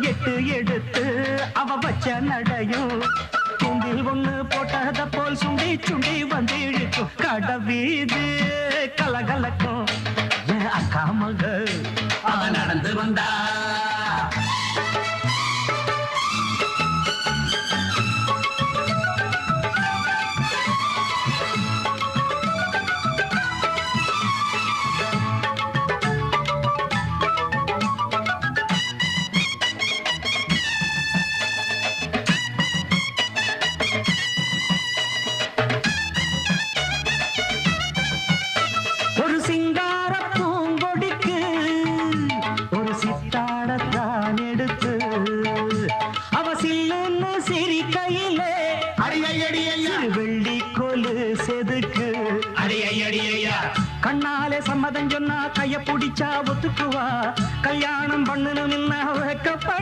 எட்டு எடுத்து அவ வச்ச நடையும் குந்தில் ஒண்ணு போட்டத போல் சுண்டி சுண்டி வந்து இழுக்கும் கடவீது கலகலக்கும் என் அக்கா மக அவ நடந்து வந்தா சிங்கார பூங்கொடிக்கு ஒரு சித்தாடத்தான் எடுத்து அவ சில்லுன்னு சிரிக்கையிலே வெள்ளி கொலு செதுக்கு கண்ணாலே சம்மதம் சொன்னா கைய பிடிச்சா ஒத்துக்குவா கல்யாணம் பண்ணணும் என்ன